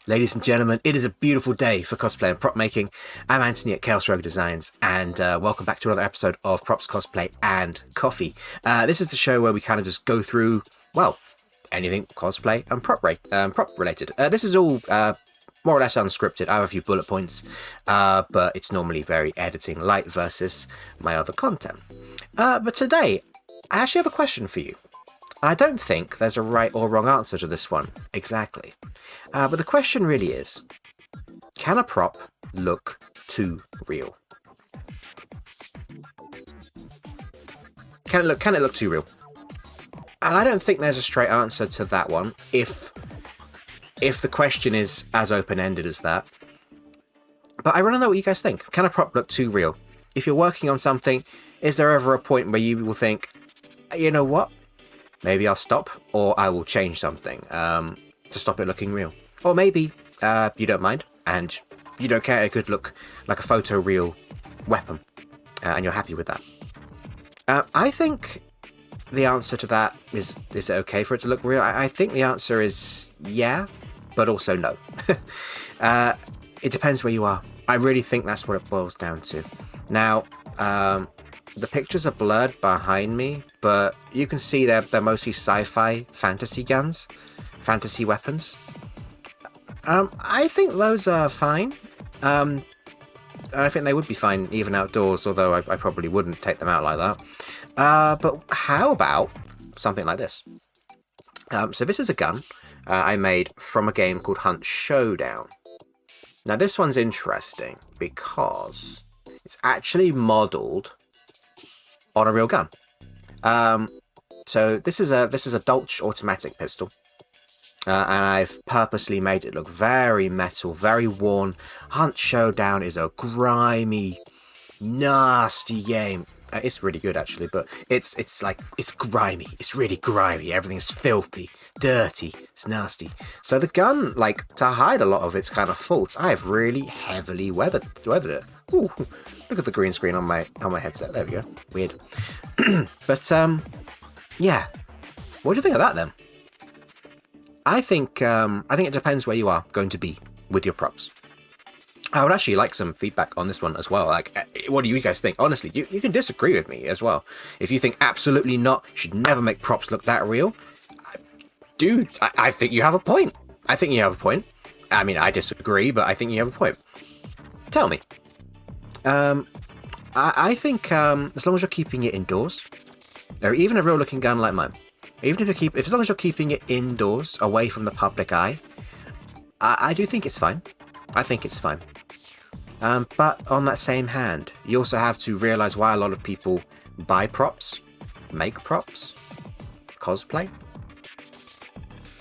Ladies and gentlemen, it is a beautiful day for cosplay and prop making. I'm Anthony at Chaos Rogue Designs, and welcome back to another episode of Props, Cosplay and Coffee. This is the show where we kind of just go through, well, anything cosplay and prop related. This is all more or less unscripted. I have a few bullet points, but it's normally very editing light versus my other content. But today, I actually have a question for you. I don't think there's a right or wrong answer to this one, exactly. But the question really is, can a prop look too real? Can it look too real? And I don't think there's a straight answer to that one, if the question is as open-ended as that. But I want to know what you guys think. Can a prop look too real? If you're working on something, is there ever a point where you will think, you know what? Maybe I'll stop, or I will change something to stop it looking real. Or maybe you don't mind, and you don't care it could look like a photoreal weapon, and you're happy with that. I think the answer to that is it okay for it to look real? I think the answer is yeah, but also no. It depends where you are. I really think that's what it boils down to. Now, the pictures are blurred behind me, but you can see they're mostly sci-fi fantasy guns, fantasy weapons. I think those are fine. And I think they would be fine even outdoors, although I probably wouldn't take them out like that. But how about something like this? So this is a gun I made from a game called Showdown. Now this one's interesting because it's actually modelled on a real gun. So this is a Dolch automatic pistol, and I've purposely made it look very metal, very worn. Showdown is a grimy, nasty game. It's really good actually, but it's grimy. It's really grimy. Everything's filthy, dirty. It's nasty. So the gun, to hide a lot of its kind of faults, I have really heavily weathered it. Ooh, look at the green screen on my headset. There we go. Weird. But yeah. What do you think of that then? I think it depends where you are going to be with your props. I would actually like some feedback on this one as well. What do you guys think? Honestly, you can disagree with me as well. If you think absolutely not, you should never make props look that real. Dude, I think you have a point. I mean, I disagree, but I think you have a point. Tell me. I think as long as you're keeping it indoors, or even a real-looking gun like mine, as long as you're keeping it indoors, away from the public eye, I do think it's fine. I think it's fine. But on that same hand, you also have to realise why a lot of people buy props, make props, cosplay.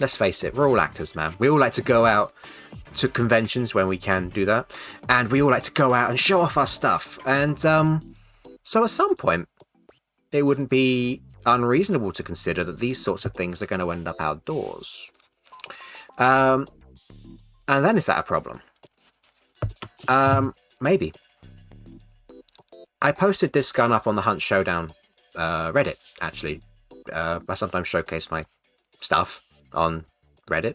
Let's face it, we're all actors, man. We all like to go out to conventions when we can do that, and we all like to go out and show off our stuff. And so at some point, it wouldn't be unreasonable to consider that these sorts of things are going to end up outdoors. And then is that a problem? Maybe. I posted this gun up on the Showdown Reddit, actually. I sometimes showcase my stuff on Reddit.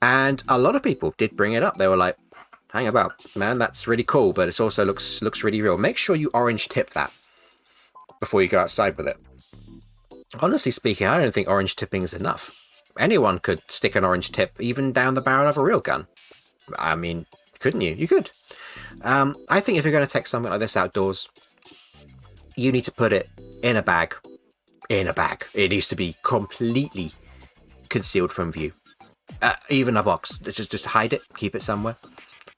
And a lot of people did bring it up. They were like, hang about, man, that's really cool, but it also looks really real. Make sure you orange tip that before you go outside with it. Honestly speaking, I don't think orange tipping is enough. Anyone could stick an orange tip even down the barrel of a real gun. I mean, couldn't you? You could. I think if you're going to take something like this outdoors, you need to put it in a bag. It needs to be completely concealed from view. Even a box. Just hide it. Keep it somewhere.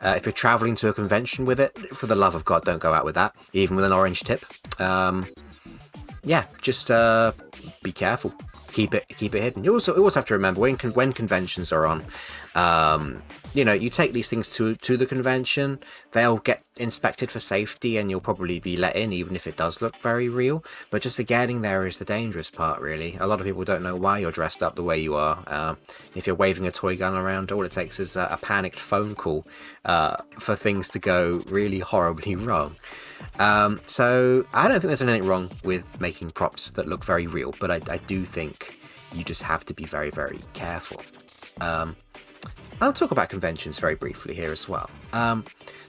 If you're traveling to a convention with it, for the love of God, don't go out with that. Even with an orange tip. Yeah, just be careful. Keep it hidden. You also have to remember when conventions are on, you take these things to the convention, they'll get inspected for safety and you'll probably be let in even if it does look very real. But just the getting there is the dangerous part, really. A lot of people don't know why you're dressed up the way you are. If you're waving a toy gun around, all it takes is a panicked phone call for things to go really horribly wrong. So I don't think there's anything wrong with making props that look very real, but I do think you just have to be very, very careful. I'll talk about conventions very briefly here as well.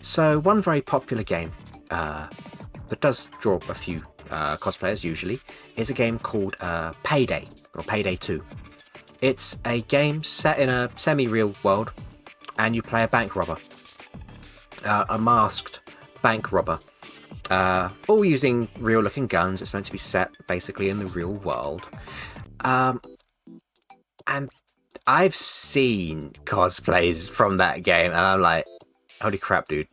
So one very popular game that does draw a few cosplayers usually is a game called Payday, or Payday 2. It's a game set in a semi-real world, and you play a bank robber. A masked bank robber. All using real-looking guns. It's meant to be set basically in the real world. And I've seen cosplays from that game, and I'm like, holy crap, dude!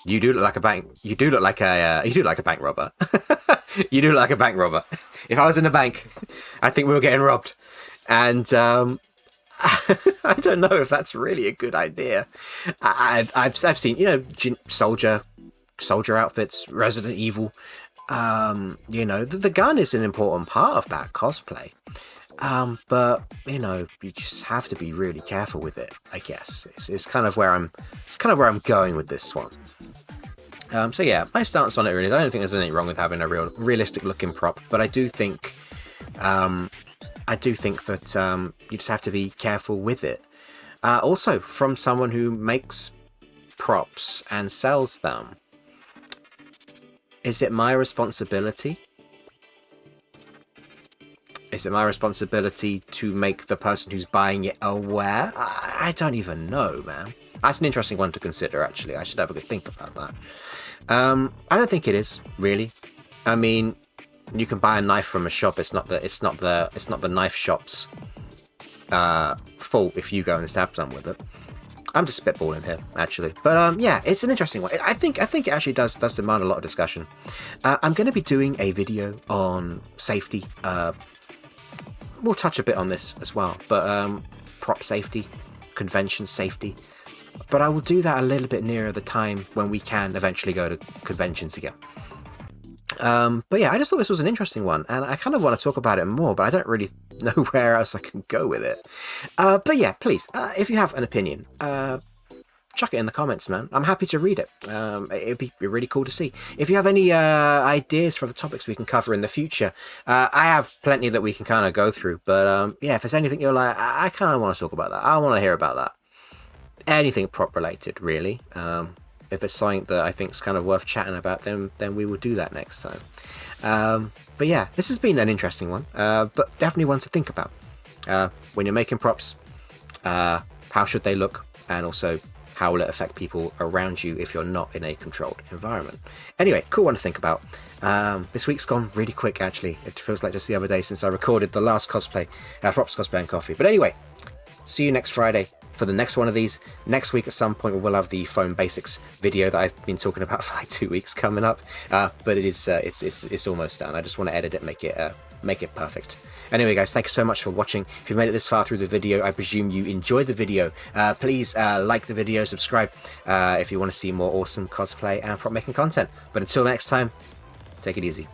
You do look like a bank. You do look like a bank robber. You do look like a bank robber. If I was in a bank, I think we were getting robbed, and I don't know if that's really a good idea. I've seen, you know, soldier outfits, Resident Evil. You know, the gun is an important part of that cosplay. But you know, you just have to be really careful with it, I guess. It's kind of where I'm going with this one. So yeah, my stance on it really is I don't think there's anything wrong with having a realistic looking prop, but I do think that you just have to be careful with it. Also, from someone who makes props and sells them, is it my responsibility? Is it my responsibility to make the person who's buying it aware? I don't even know, man. That's an interesting one to consider, actually. I should have a good think about that. I don't think it is, really. I mean, you can buy a knife from a shop. It's not the knife shop's fault if you go and stab someone with it. I'm just spitballing here, actually. But yeah, it's an interesting one. I think it actually does demand a lot of discussion. I'm going to be doing a video on safety. We'll touch a bit on this as well, but prop safety, convention safety. But I will do that a little bit nearer the time when we can eventually go to conventions again. But yeah, I just thought this was an interesting one, and I kind of want to talk about it more, but I don't really know where else I can go with it. But yeah, please, if you have an opinion, chuck it in the comments, man. I'm happy to read it. It'd be really cool to see. If you have any ideas for the topics we can cover in the future, I have plenty that we can kind of go through. But yeah, if there's anything you're like, I kind of want to talk about that. I want to hear about that. Anything prop related, really. If it's something that I think is kind of worth chatting about, then we will do that next time. But yeah, this has been an interesting one, but definitely one to think about. When you're making props, how should they look? And also, how will it affect people around you if you're not in a controlled environment? Anyway, cool one to think about. This week's gone really quick, actually. It feels like just the other day since I recorded the last props, Cosplay and Coffee. But anyway, see you next Friday for the next one of these. Next week at some point we'll have the phone basics video that I've been talking about for like 2 weeks coming up. But it is it's almost done. I just want to edit it, make it perfect. Anyway, guys, thank you so much for watching. If you've made it this far through the video, I presume you enjoyed the video. Please like the video, subscribe if you want to see more awesome cosplay and prop making content. But until next time, take it easy.